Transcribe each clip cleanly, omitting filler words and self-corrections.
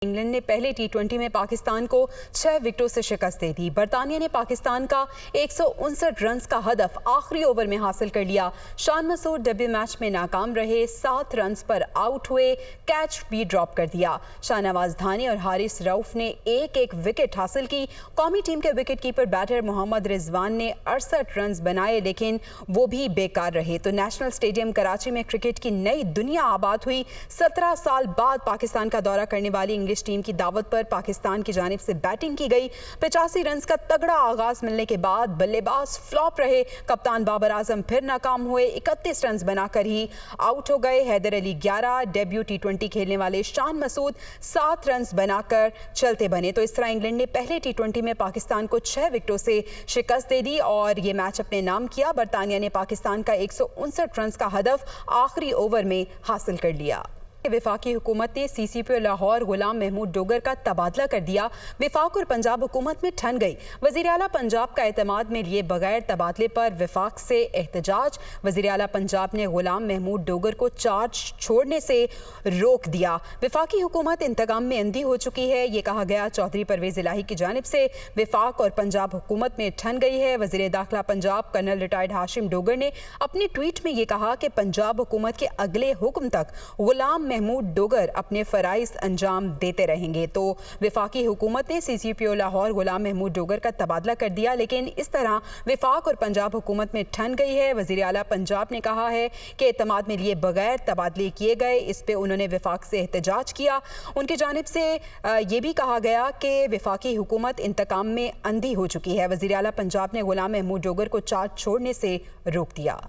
England ने पहले टी20 में पाकिस्तान को 6 विकेटों से शिकस्त दे दी। बरतानिया ने पाकिस्तान का 159 रन का हदफ आखिरी ओवर में हासिल कर लिया। शान मसूद डेब्यू मैच में नाकाम रहे, 7 रन पर आउट हुए, कैच भी ड्रॉप कर दिया। शाहनवाज धानी और हारिस रऊफ ने एक एक विकेट हासिल की। कौमी टीम के wicket keeper batter Mohammad Rizwan ने 68 रन बनाए, लेकिन वो भी बेकार रहे। तो नेशनल स्टेडियम कराची में क्रिकेट की नई दुनिया आबाद हुई। 17 साल बाद पाकिस्तान का दौरा करने वाली इंग्लिश टीम की दावत पर पाकिस्तान की जानिब से बैटिंग की गई। 85 रन का तगड़ा आगाज मिलने के बाद बल्लेबाज फ्लॉप रहे। कप्तान बाबर आजम फिर नाकाम हुए, 31 रन बनाकर ही आउट हो गए। हैदर अली 11, डेब्यू टी20 खेलने वाले शान मसूद 7 रन बनाकर चलते बने। तो इस तरह इंग्लैंड ने पहले टी20 में पाकिस्तान को 6 विकेटों से शिकस्त दे दी और ये मैच अपने नाम किया। बरतानिया ने पाकिस्तान का 159 रन का हदफ आखिरी ओवर में हासिल कर लिया। वफाकी हुकूमत ने CCP लाहौर गुलाम महमूद डोगर का तबादला कर दिया। वफाक और पंजाब हुकूमत में ठन गई। वज़ीर आला पंजाब का एतमाद में लिए बगैर तबादले पर वफाक से एहतजाज। वज़ीर आला पंजाब ने गुलाम महमूद डोगर को चार्ज छोड़ने से रोक दिया। वफाकी हुकूमत इंतकाम में अंधी हो चुकी है, ये कहा गया चौधरी परवेज इलाही की जानिब से। वफाक और पंजाब हुकूमत में ठन गई है। वज़ीर दाखिला पंजाब कर्नल रिटायर्ड हाशिम डोगर ने अपने ट्वीट में ये कहा कि पंजाब हुकूमत के अगले हुक्म तक गुलाम महमूद डोगर अपने फराइज अंजाम देते रहेंगे। तो वफाकी हुकूमत ने CCP लाहौर गुलाम महमूद डोगर का तबादला कर दिया, लेकिन इस तरह वफाक और पंजाब हुकूमत में ठन गई है। वज़ीर आला पंजाब ने कहा है कि एतमाद में लिए बगैर तबादले किए गए। इस पे उन्होंने वफाक से एहतजाज किया। उनकी जानिब से ये भी कहा गया कि वफाकी हुकूमत इंतकाम में अंधी हो चुकी है। वज़ीर आला पंजाब ने गुलाम महमूद डोगर को चार्ज छोड़ने से रोक दिया।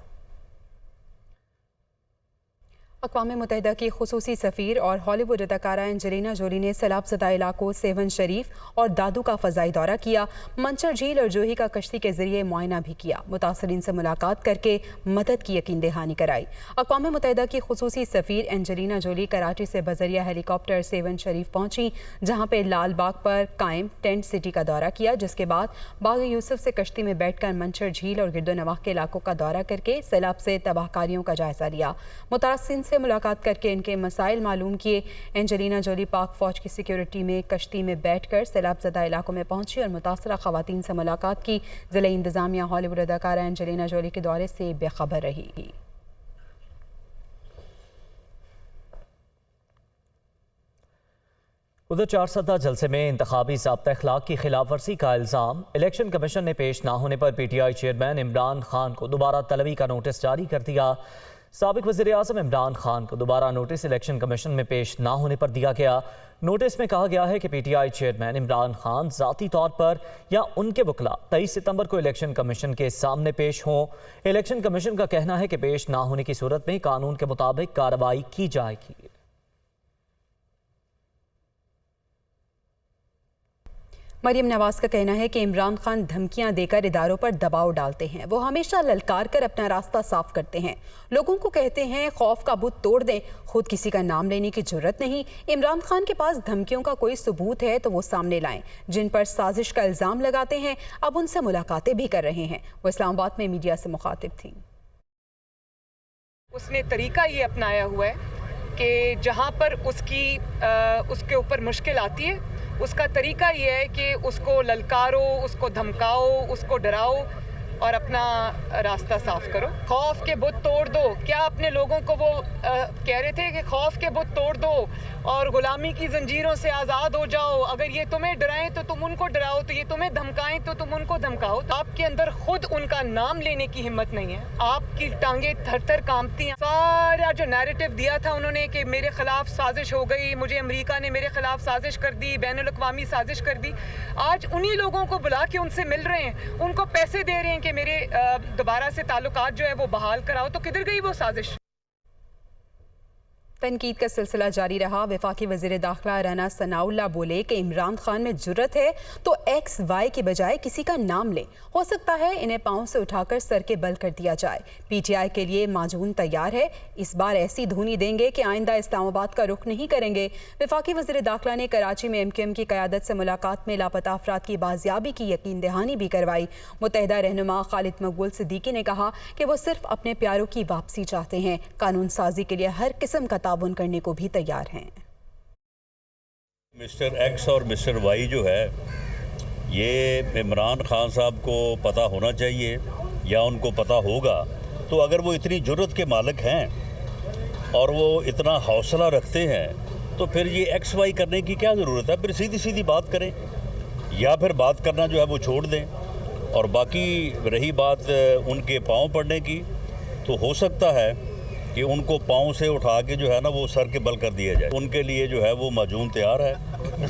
अक़वाम मुत्तहिदा की खुसूसी सफ़ीर और हॉलीवुड अदाकारा एंजेलिना जोली ने सैलाबज़दा इलाकों सेवन शरीफ और दादू का फ़ज़ाई दौरा किया। मंचर झील और जोही का कश्ती के ज़रिए मुआयना भी किया। मुतासरीन से मुलाकात करके मदद की यकीन दहानी कराई। अक़वाम मुत्तहिदा की खुसूसी सफ़ीर एंजेलिना जोली कराची से बज़रिया हेलीकॉप्टर सेवन शरीफ पहुँची, जहाँ पर लाल बाग पर कायम टेंट सिटी का दौरा किया, जिसके बाद बाग यूसुफ से कश्ती में बैठ कर मंचर झील और गिरदोनवाह के इलाकों का दौरा करके सैलाब से तबाहकारियों का जायज़ा लिया। मुतासरीन से मुलाकात करके इनके मसाइल मालूम किए। एंजेलिना जोली पाक फौज की सिक्योरिटी में कश्ती में बैठकर सैलाबज़दा इलाकों में पहुंची और मुतासरा खवातीन से मुलाकात की। ज़िला इंतज़ामिया हॉलीवुड अदाकारा एंजेलिना जोली के दौरे से बेखबर रही। उधर 4 सतह जलसे में इंतखाबी ज़ाब्ता अखलाक की खिलाफ वर्जी का इल्ज़ाम इलेक्शन कमीशन ने पेश ना होने पर PTI चेयरमैन इमरान खान को दोबारा तलबी का नोटिस जारी कर दिया। साबिक वज़ीर आज़म इमरान खान को दोबारा नोटिस इलेक्शन कमीशन में पेश ना होने पर दिया गया। नोटिस में कहा गया है कि PTI चेयरमैन इमरान खान ज़ाती तौर पर या उनके वकला 23 सितंबर को इलेक्शन कमीशन के सामने पेश हों। इलेक्शन कमीशन का कहना है कि पेश ना होने की सूरत में कानून के मुताबिक कार्रवाई की जाएगी। मरियम नवाज का कहना है कि इमरान खान धमकियां देकर इदारों पर दबाव डालते हैं। वो हमेशा ललकार कर अपना रास्ता साफ करते हैं। लोगों को कहते हैं खौफ का बुत तोड़ दें, खुद किसी का नाम लेने की जरूरत नहीं। इमरान खान के पास धमकियों का कोई सबूत है तो वो सामने लाएं। जिन पर साजिश का इल्ज़ाम लगाते हैं, अब उनसे मुलाकातें भी कर रहे हैं। वो इस्लामाबाद में मीडिया से मुखातिब थी। उसने तरीका ये अपनाया हुआ है कि जहाँ पर उसके ऊपर मुश्किल आती है, उसका तरीका ये है कि उसको ललकारो, उसको धमकाओ, उसको डराओ और अपना रास्ता साफ करो। खौफ के बुत तोड़ दो। क्या अपने लोगों को वो कह रहे थे कि खौफ के बुत तोड़ दो और गुलामी की जंजीरों से आज़ाद हो जाओ। अगर ये तुम्हें डराएं तो तुम उनको डराओ, तो ये तुम्हें धमकाएं तो तुम उनको धमकाओ। तो आपके अंदर खुद उनका नाम लेने की हिम्मत नहीं है। आपकी टांगे थर थर कांपती हैं। सारा जो नैरेटिव दिया था उन्होंने कि मेरे खिलाफ साजिश हो गई, मुझे अमेरिका ने मेरे खिलाफ साजिश कर दी, बैनुल अक़वामी साजिश कर दी। आज उन्हीं लोगों को बुला के उनसे मिल रहे हैं, उनको पैसे दे रहे हैं कि मेरे दोबारा से ताल्लुकात जो है वो बहाल कराओ। तो किधर गई वो साजिश? तनकीद का सिलसिला जारी रहा। वफाकी वज़ीर दाखिला राना सनाउल्लाह बोले कि इमरान खान में जुर्रत है तो XY के बजाय किसी का नाम लें। हो सकता है इन्हें पाँव से उठाकर सर के बल कर दिया जाए। PTI के लिए माजून तैयार है। इस बार ऐसी धुनी देंगे कि आइंदा इस्लामाबाद का रुख नहीं करेंगे। वफाकी वज़ीर दाखिला ने कराची में MQM की क़यादत से मुलाकात में लापता अफराद की बाजियाबी की यकीन दहानी भी करवाई। मुत्तहिदा रहनुमा खालिद मकबूल सिद्दीकी ने कहा कि वो सिर्फ अपने प्यारों की वापसी चाहते हैं। कानून साजी के लिए हर किस्म का ताउन करने को भी तैयार हैं। مسٹر ایکس اور مسٹر وائی جو ہے یہ عمران خان صاحب کو پتہ ہونا چاہیے یا ان کو پتہ ہوگا، تو اگر وہ اتنی جرت کے مالک ہیں اور وہ اتنا حوصلہ رکھتے ہیں تو پھر یہ ایکس وائی کرنے کی کیا ضرورت ہے؟ پھر سیدھی سیدھی بات کریں یا پھر بات کرنا جو ہے وہ چھوڑ دیں. اور باقی رہی بات ان کے پاؤں پڑنے کی، تو ہو سکتا ہے کہ ان کو پاؤں سے اٹھا کے جو ہے نا وہ سر کے بل کر دیا جائے. ان کے لیے جو ہے وہ معجون تیار ہے،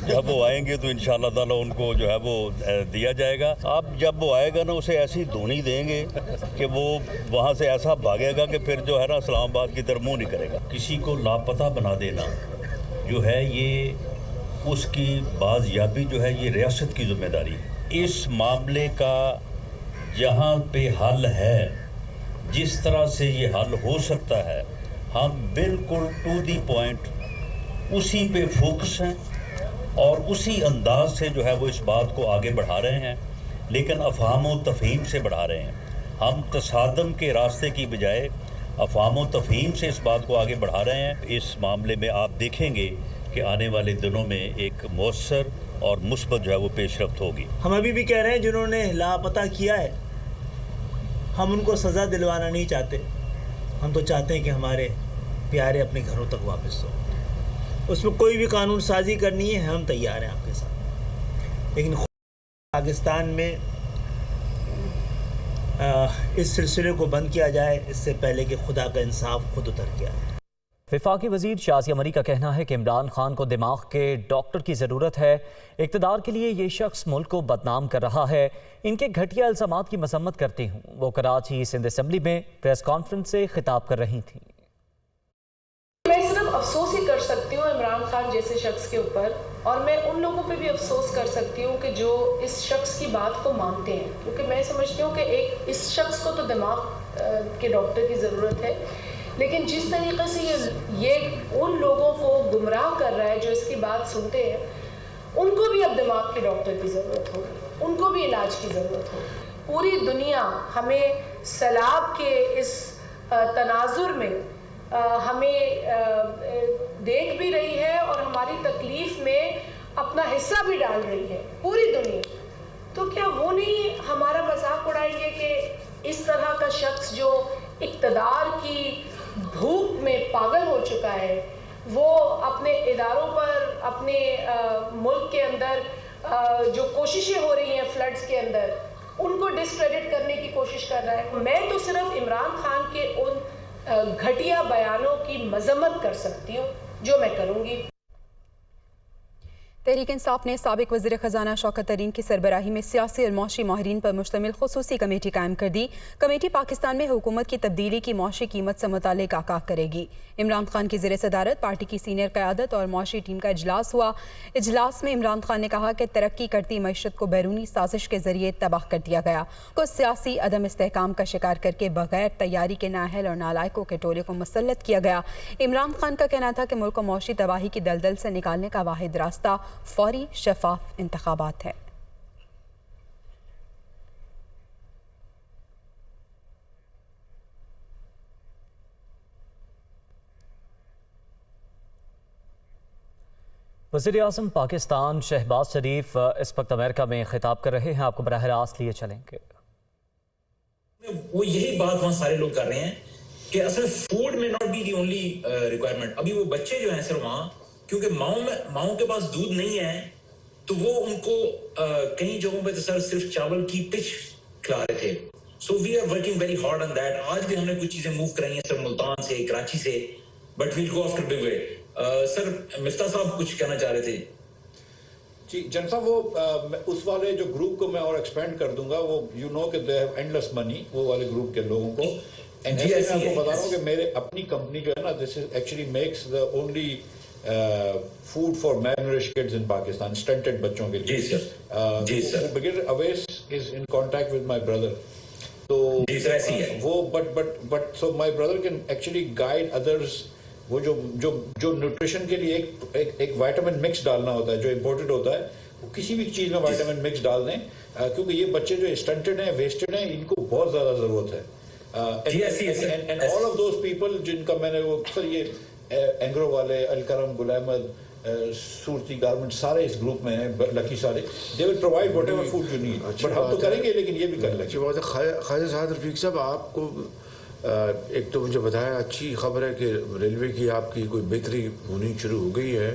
جب وہ آئیں گے تو انشاءاللہ تعالی ان کو جو ہے وہ دیا جائے گا. آپ جب وہ آئے گا نا اسے ایسی دھونی دیں گے کہ وہ وہاں سے ایسا بھاگے گا کہ پھر جو ہے نا اسلام آباد کی طرف منہ نہیں کرے گا. کسی کو لاپتہ بنا دینا جو ہے یہ اس کی بازیابی جو ہے یہ ریاست کی ذمہ داری ہے. اس معاملے کا جہاں پہ حل ہے، جس طرح سے یہ حل ہو سکتا ہے، ہم بالکل ٹو دی پوائنٹ اسی پہ فوکس ہیں اور اسی انداز سے جو ہے وہ اس بات کو آگے بڑھا رہے ہیں، لیکن افہام و تفہیم سے بڑھا رہے ہیں. ہم تصادم کے راستے کی بجائے افہام و تفہیم سے اس بات کو آگے بڑھا رہے ہیں. اس معاملے میں آپ دیکھیں گے کہ آنے والے دنوں میں ایک مؤثر اور مثبت جو ہے وہ پیش رفت ہوگی. ہم ابھی بھی کہہ رہے ہیں جنہوں نے لاپتہ کیا ہے ہم ان کو سزا دلوانا نہیں چاہتے. ہم تو چاہتے ہیں کہ ہمارے پیارے اپنے گھروں تک واپس ہو. اس میں کوئی بھی قانون سازی کرنی ہے ہم تیار ہیں آپ کے ساتھ، لیکن پاکستان میں اس سلسلے کو بند کیا جائے اس سے پہلے کہ خدا کا انصاف خود اتر کے آئے. وفاقی وزیر شازیہ مری کا کہنا ہے کہ عمران خان کو دماغ کے ڈاکٹر کی ضرورت ہے. اقتدار کے لیے یہ شخص ملک کو بدنام کر رہا ہے. ان کے گھٹیا الزامات کی مذمت کرتی ہوں. وہ کراچی سندھ اسمبلی میں پریس کانفرنس سے خطاب کر رہی تھیں. میں صرف افسوس ہی کر سکتی ہوں عمران خان جیسے شخص کے اوپر، اور میں ان لوگوں پہ بھی افسوس کر سکتی ہوں کہ جو اس شخص کی بات کو مانتے ہیں، کیونکہ میں سمجھتی ہوں کہ اس شخص کو تو دماغ کے ڈاکٹر کی ضرورت ہے، لیکن جس طریقے سے یہ ان لوگوں کو گمراہ کر رہا ہے جو اس کی بات سنتے ہیں، ان کو بھی اب دماغ کے ڈاکٹر کی ضرورت ہوگی، ان کو بھی علاج کی ضرورت ہوگی. پوری دنیا ہمیں سیلاب کے اس تناظر میں ہمیں دیکھ بھی رہی ہے اور ہماری تکلیف میں اپنا حصہ بھی ڈال رہی ہے پوری دنیا. تو کیا وہ نہیں ہمارا مذاق اڑائیں گے کہ اس طرح کا شخص جو اقتدار کی بھوک میں پاگل ہو چکا ہے، وہ اپنے اداروں پر، اپنے ملک کے اندر جو کوششیں ہو رہی ہیں فلڈز کے اندر، ان کو ڈسکریڈٹ کرنے کی کوشش کر رہا ہے. میں تو صرف عمران خان کے ان گھٹیا بیانوں کی مذمت کر سکتی ہوں جو میں کروں گی. تحریک انصاف نے سابق وزیر خزانہ شوکت ترین کی سربراہی میں سیاسی اور معاشی ماہرین پر مشتمل خصوصی کمیٹی قائم کر دی. کمیٹی پاکستان میں حکومت کی تبدیلی کی معاشی قیمت سے متعلق آگاہ کرے گی. عمران خان کی زیر صدارت پارٹی کی سینئر قیادت اور معاشی ٹیم کا اجلاس ہوا. اجلاس میں عمران خان نے کہا کہ ترقی کرتی معیشت کو بیرونی سازش کے ذریعے تباہ کر دیا گیا، کو سیاسی عدم استحکام کا شکار کر کے بغیر تیاری کے نااہل اور نالائقوں کے ٹولے کو مسلط کیا گیا. عمران خان کا کہنا تھا کہ ملک کو معاشی تباہی کی دلدل سے نکالنے کا واحد راستہ فوری شفاف انتخابات ہے. وزیر اعظم پاکستان شہباز شریف اس وقت امریکہ میں خطاب کر رہے ہیں. آپ کو براہ راست لیے چلیں گے. وہ یہی بات وہاں سارے لوگ کر رہے ہیں کہ اصل فوڈ میں not be the only requirement. ابھی وہ بچے جو ہیں صرف وہاں کیونکہ ماؤں کے پاس دودھ نہیں ہے تو وہ ان کو کئی جگہوں پہ تو صرف چاول کی پچ کھلا رہے تھے. So we are working very hard on that. آج بھی ہم نے کچھ چیزیں موو کرائی ہیں سر ملتان سے، کراچی سے، but we'll go after big way. Sir Miftah صاحب کچھ کہنا چاہ رہے تھے. جی جن صاحب، وہ اس والے جو گروپ کو میں اور ایکسپینڈ کر دوں گا، وہ یو نو کہ دے ہیو اینڈلیس منی، وہ والے گروپ کے لوگوں کو. اینڈ جیسے میں آپ کو بتا رہا ہوں کہ میرے اپنی کمپنی جو ہے نا، this actually makes the only food for malnourished kids in Pakistan, stunted بچوں کے لیے. جی سر. بغیر Awais is in contact with my brother. تو وہ but so my brother can actually guide others. وہ جو نیوٹریشن کے لیے ایک وائٹامن مکس ڈالنا ہوتا ہے جو امپورٹڈ ہوتا ہے، وہ کسی بھی چیز میں وائٹامن مکس ڈال دیں، کیونکہ یہ بچے جو اسٹنٹڈ ہیں، ویسٹڈ ہیں، ان کو بہت زیادہ ضرورت ہے. And all of those people جن کا میں نے وہ سر یہ اینگرو والے، الکرم، گل احمد، सूरती गारमेंट सारे इस ग्रुप में हैं, लकी सारे, they will provide what ever food you need, but हम तो करेंगे लेकिन ये भी कर लेंगे। अच्छी बात है। ख्वाजा साद रफीक साहब, आपको एक तो मुझे बताया अच्छी खबर है कि रेलवे की आपकी कोई बेहतरी होनी शुरू हो गई है,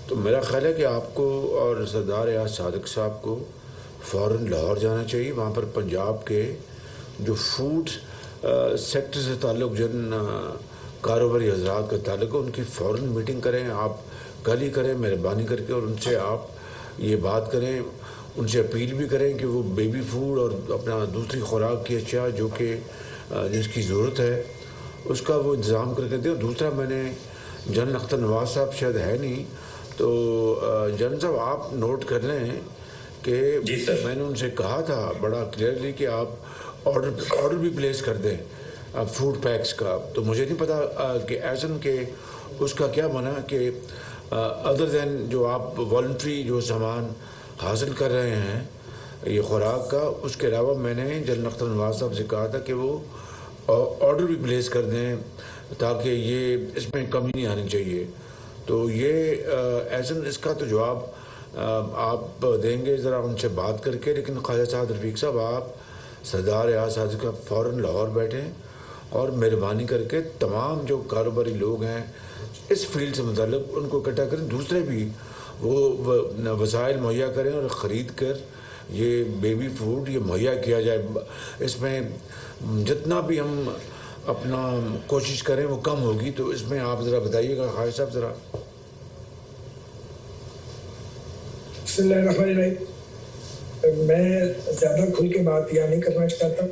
तो मेरा ख्याल है कि आपको और सरदार रियाज सादिक साहब को फ़ौरन लाहौर जाना चाहिए। वहाँ पर पंजाब के जो फूड सेक्टर से ताल्लुक़ जिन कारोबारी हजरात का ताल्लुक़ है, उनकी फ़ौरन मीटिंग करें, आप कल ही करें मेहरबानी करके, और उनसे आप ये बात करें, उनसे अपील भी करें कि वो बेबी फूड और अपना दूसरी खुराक की अशिया जो कि जिसकी ज़रूरत है उसका वो इंतज़ाम करके दें। और दूसरा, मैंने जनरल अख्तर नवाज़ साहब शायद है नहीं, तो जनरल साहब आप नोट कर लें कि मैंने उनसे कहा था बड़ा क्लियरली कि आप ऑर्डर भी प्लेस कर दें फूड पैक्स का। तो मुझे नहीं पता कि ऐसन के उसका क्या मना कि अदर दैन जो आप वॉलंटरी जो सामान हासिल कर रहे हैं ये खुराक का, उसके अलावा मैंने जनरल अख्तर नवाज़ साहब से कहा था कि वो ऑर्डर भी प्लेस कर दें ताकि ये इसमें कमी नहीं आनी चाहिए। तो ये ऐसन इसका तो जवाब आप देंगे ज़रा उनसे बात करके। लेकिन ख्वाजा साद रफीक साहब, आप सरदार रियाज सादिक का फ़ौरन लाहौर बैठें और मेहरबानी करके तमाम जो कारोबारी लोग हैं इस फील्ड से मुताल्लिक़ उनको इकट्ठा करें, दूसरे भी वो वसाइल मुहैया करें और ख़रीद कर ये बेबी फूड ये मुहैया किया जाए। इसमें जितना भी हम अपना कोशिश करें वो कम होगी। तो इसमें आप ज़रा बताइएगा ख्वाजा साहब ज़रा। मैं ज़्यादा खुल के बात यहाँ नहीं करना चाहता,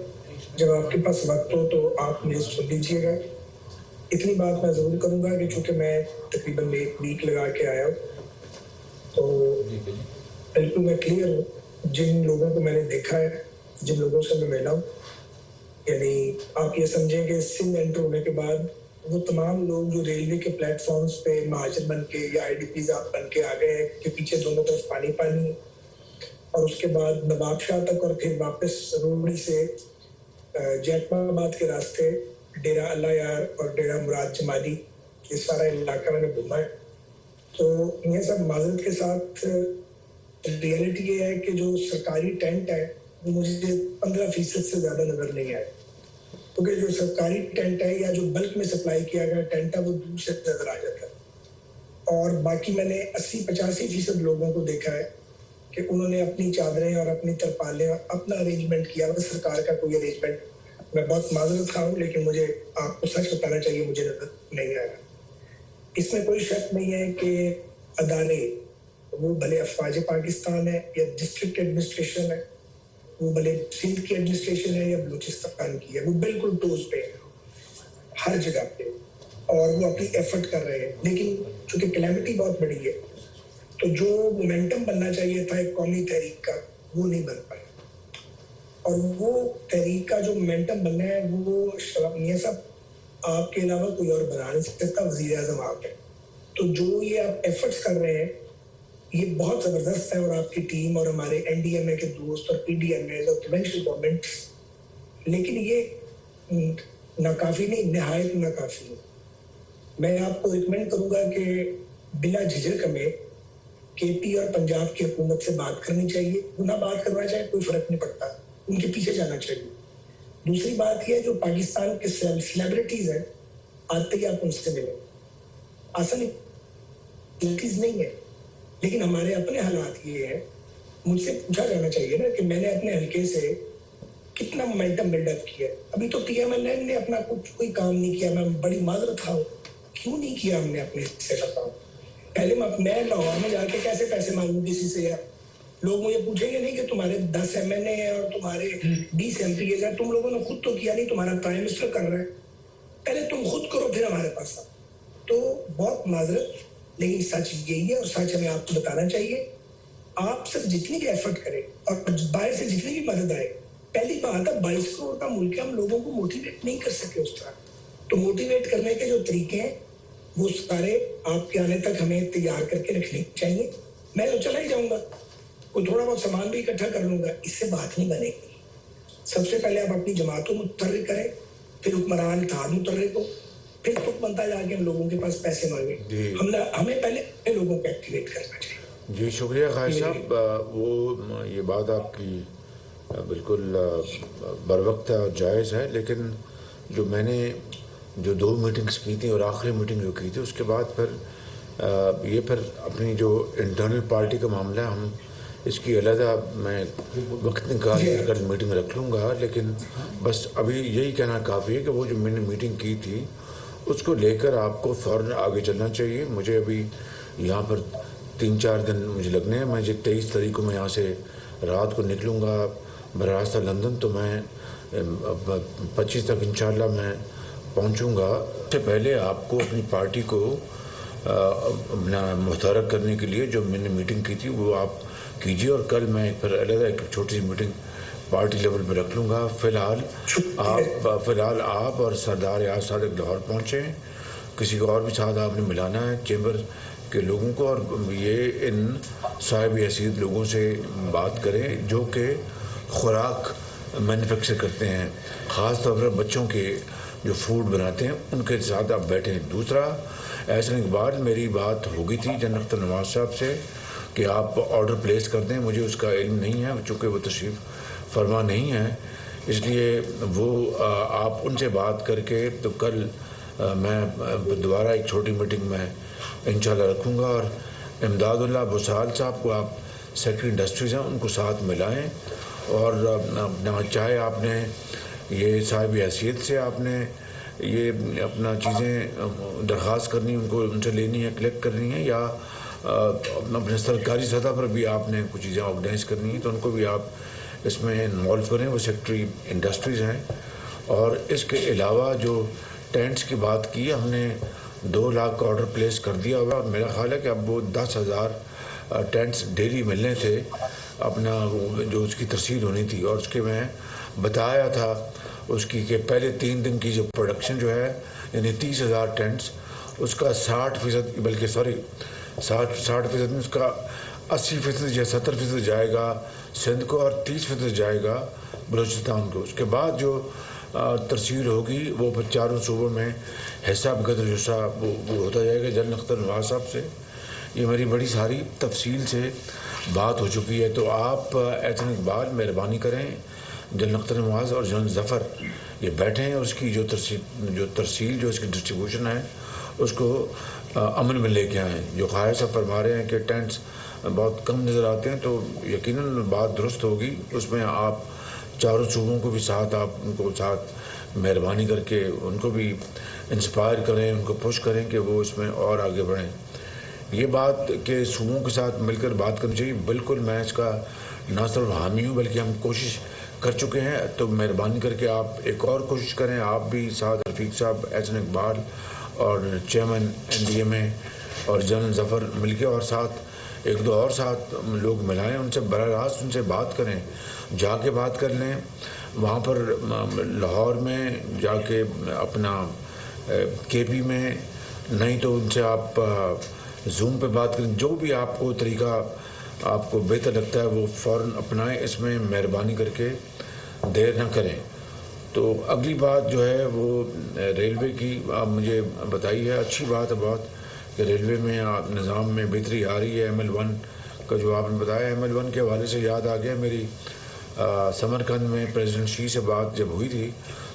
जब आपके पास वक्त हो तो आप मुझे सुन लीजिएगा। इतनी बात मैं ज़रूर करूँगा कि चूँकि मैं तकरीबन 1 वीक लगा के आया हूँ, तो बिल्कुल मैं क्लियर हूँ। जिन लोगों को मैंने देखा है, जिन लोगों से मैं मिला हूँ, यानी आप ये समझें कि सिंध एंटर होने के बाद वो तमाम लोग जो रेलवे के प्लेटफॉर्म्स पे महाजर बन के या IDPs आप बन के आ गए कि पीछे दोनों तरफ पानी पानी, और उसके बाद नवाब शाह तक और फिर वापस रोबड़ी से जैकबाबाद के रास्ते डेरा अल्लाह यार और डेरा मुराद जमाली, ये सारा इलाका मैंने घूमा है। तो ये सब माजरत के साथ रियलिटी ये है कि जो सरकारी टेंट है वो मुझे 15% से ज़्यादा नज़र नहीं आए, क्योंकि जो सरकारी टेंट है या जो बल्क में सप्लाई किया गया टेंट है वो दूर से नज़र आ जाता है। और बाकी मैंने 80-85% लोगों को देखा है कि उन्होंने अपनी चादरें और अपनी तरपालें अपना अरेंजमेंट किया हुआ, सरकार का कोई अरेंजमेंट। मैं बहुत माजरत खा हूँ लेकिन मुझे आपको सच बताना चाहिए, मुझे नजर नहीं आया। इसमें कोई शक नहीं है कि अदारे, वो भले अफवाज पाकिस्तान है या डिस्ट्रिक्ट एडमिनिस्ट्रेशन है, वो भले सिंध की एडमिनिस्ट्रेशन है या बलूचिस्तान की है, वो बिल्कुल टोज पे है हर जगह पे, और वो अपनी एफर्ट कर रहे हैं। लेकिन चूँकि कैलेमिटी बहुत बड़ी है, तो जो मोमेंटम बनना चाहिए था एक कौमी तहरीक का, वो नहीं बन पाया। और वो तहरीक का जो मोमेंटम बनना है वो शराब मियां साहब आपके अलावा कोई और बना नहीं सकता, वज़ीर आज़म आप है। तो जो ये आप एफर्ट्स कर रहे हैं ये बहुत ज़बरदस्त है, और आपकी टीम और हमारे NDMA के दोस्त और PDMA और प्रोविंशियल गवर्नमेंट, लेकिन ये नाकाफ़ी नहीं, निहायत नाकाफ़ी है। मैं आपको रिकमेंड करूँगा कि बिला झिझक हमें KP और पंजाब की हुकूमत से बात करनी चाहिए। वो ना बात करना चाहे कोई फ़र्क नहीं पड़ता, उनके पीछे जाना चाहिए। दूसरी बात यह है जो पाकिस्तान के सेलिब्रिटीज़ हैं, आते ही आप उनसे मिलें, आसान चीज़ नहीं है, लेकिन हमारे अपने हालात ये हैं। मुझसे पूछा जाना चाहिए ना कि मैंने अपने हल्के से कितना मोमेंटम बिल्डअप किया। अभी तो PMLN ने अपना कोई काम नहीं किया, मैं बड़ी माजरत खाऊँ, क्यों नहीं किया हमने अपने हिस्से का काम। पहले मैं लाहौर में जाके कैसे पैसे मांगूँ किसी से यार? लोग मुझे पूछेंगे नहीं कि तुम्हारे 10 MNA हैं और तुम्हारे 20 MPs हैं, तुम लोगों ने खुद तो किया नहीं, तुम्हारा प्राइम मिनिस्टर कर रहा है, पहले तुम खुद करो फिर हमारे पास आओ। तो बहुत माजरत, लेकिन सच यही है और सच हमें आपको बताना चाहिए। आप सिर्फ जितनी भी एफर्ट करें और बाहर से जितनी भी मदद आए, पहली बात है 22 करोड़ का मुल्क है, हम लोगों को मोटिवेट नहीं कर सके उस तरह। तो मोटिवेट करने के जो तरीके हैं वो सारे आपके आने तक हमें तैयार करके रखने चाहिए। मैं तो चला ही जाऊंगा, कोई थोड़ा बहुत सामान भी इकट्ठा कर लूंगा, इससे बात नहीं बनेगी। सबसे पहले आप अपनी जमात को मुतहर्रिक करें, फिर हुक्मरान इत्तेहाद मुतहर्रिक हो, फिर तुक बनता है जाके हम लोगों के पास पैसे मांगे। हमें पहले लोगों को एक्टिवेट करना चाहिए। जी शुक्रिया खाहिर साहब, वो ये बात आपकी बिल्कुल बरवक्त है और जायज़ है, लेकिन जो मैंने जो 2 मीटिंग्स की थी और आखिरी मीटिंग जो की थी उसके बाद फिर अपनी जो इंटरनल पार्टी का मामला है, हम इसकी अलहदा मैं वक्त निकाल कर मीटिंग रख लूँगा, लेकिन बस अभी यही कहना काफ़ी है कि वो जो मैंने मीटिंग की थी उसको लेकर आपको फ़ौरन आगे चलना चाहिए। मुझे अभी यहाँ पर 3-4 दिन मुझे लगने हैं। मैं 23 तारीख को मैं यहाँ से रात को निकलूँगा बरास्ता लंदन, तो मैं 25 तक इंशाल्लाह मैं पहुँचूँगा। उससे पहले आपको अपनी पार्टी को अपना मुतहरक करने के लिए जो मैंने मीटिंग की थी वो आप कीजिए, और कल मैं फिर अलग एक छोटी सी मीटिंग पार्टी लेवल पे रख लूँगा। फ़िलहाल आप और सरदार याद सादिक लाहौर पहुँचे, किसी को और भी साथ आपने मिलाना है चैम्बर के लोगों को, और ये इन साहिब हैसियत लोगों से बात करें जो कि खुराक मैन्युफैक्चर करते हैं, ख़ास तौर पर बच्चों के जो फूड बनाते हैं उनके साथ आप बैठें। दूसरा, एहसन इकबाल, मेरी बात हो गई थी जनरल अख्तर नवाज़ साहब से कि आप ऑर्डर प्लेस कर दें, मुझे उसका इल्म नहीं है चूँकि वो तशरीफ़ फरमा नहीं है, इसलिए वो आप उनसे बात करके तो कल मैं दोबारा एक छोटी मीटिंग में इंशाल्लाह रखूँगा, और इमदादुल्लाह बुसाल साहब को आप सेक्रेटरी इंडस्ट्रीज़ हैं उनको साथ मिलाएं, और अपना चाहे आपने ये साहिब हैसियत से आपने ये अपना चीज़ें दरख्वास्त करनी उनको उनसे लेनी है, कलेक्ट करनी है, या अपने सरकारी सतह पर भी आपने कुछ चीज़ें ऑर्गेनाइज़ करनी है तो उनको भी आप इसमें इन्वॉल्व करें, वो सेक्रेटरी इंडस्ट्रीज़ हैं। और इसके अलावा जो टेंट्स की बात की, हमने 2 लाख का ऑर्डर प्लेस कर दिया हुआ, और मेरा ख्याल है कि अब वो 10,000 टेंट्स डेली मिलने थे, अपना जो उसकी तरसील होनी थी, और उसके मैं बताया था उसकी कि पहले 3 दिन की जो प्रोडक्शन जो है यानी 30,000 टेंट्स, उसका 60% बल्कि 60% में उसका 80% या 70% जाएगा सिंध को और 30% जाएगा बलूचिस्तान को। उसके बाद जो तरसील होगी वो फिर 4 सूबों में हिस्सा बकदर जुस्सा वो होता जाएगा। जनरल अख्तर नवाज़ साहब से ये मेरी बड़ी सारी तफसील से बात हो चुकी है, तो आप एहसन इकबाल मेहरबानी करें, जनरल अख्तर नवाज़ और जनरल ज़फ़र ये बैठे हैं, उसकी जो तरसील जो इसकी डिस्ट्रीब्यूशन है उसको अमल में लेके आएँ। जो ख़ाहिर साहब फरमा रहे हैं कि टेंट्स बहुत कम नज़र आते हैं, तो यकीनन बात दुरुस्त होगी, उसमें आप 4 सूबों को भी साथ आप उनको साथ मेहरबानी करके उनको भी इंस्पायर करें, उनको पुश करें कि वो इसमें और आगे बढ़ें। ये बात के सूबों के साथ मिलकर बात करनी चाहिए, बिल्कुल मैं इसका ना सिर्फ हामी हूँ बल्कि हम कोशिश कर चुके हैं, तो मेहरबानी करके आप एक और कोशिश करें, आप भी साथ रफ़ीक साहब, एहसन इकबाल और चेयरमैन NDMA और जनरल ज़फ़र मिलके और साथ 1-2 और साथ लोग मिलाएं, उनसे बराह रास्त उनसे बात करें, जाके बात कर लें वहाँ पर लाहौर में जाके अपना KP में, नहीं तो उनसे आप ज़ूम पे बात करें, जो भी आपको तरीका आपको बेहतर लगता है वो फ़ौरन अपनाएं, इसमें मेहरबानी करके देर ना करें। तो अगली बात जो है वो रेलवे की आप मुझे बताई है, अच्छी बात है बहुत कि रेलवे में निज़ाम में बेहतरी आ रही है। ML1 का जो आपने बताया, ML1 के हवाले से याद आ गया, मेरी समरकंद में प्रेसिडेंट शी से बात जब हुई थी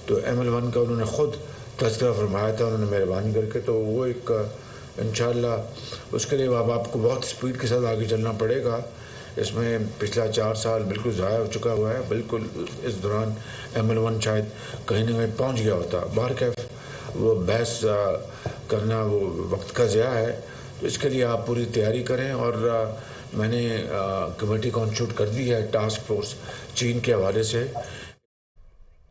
तो ML1 का उन्होंने ख़ुद तज़किरा फरमाया था उन्होंने मेहरबानी करके, तो वो एक इंशाअल्लाह उसके लिए अब आपको बहुत स्पीड के साथ आगे चलना पड़ेगा। इसमें पिछला 4 साल बिल्कुल ज़ाया हो चुका हुआ है, बिल्कुल इस दौरान ML1 शायद कहीं ना कहीं पहुंच गया होता, बाहर कैफ वो बहस करना वो वक्त का ज़या है, तो इसके लिए आप पूरी तैयारी करें। और मैंने कमेटी कॉन्स्टिट्यूट कर दी है टास्क फोर्स चीन के हवाले से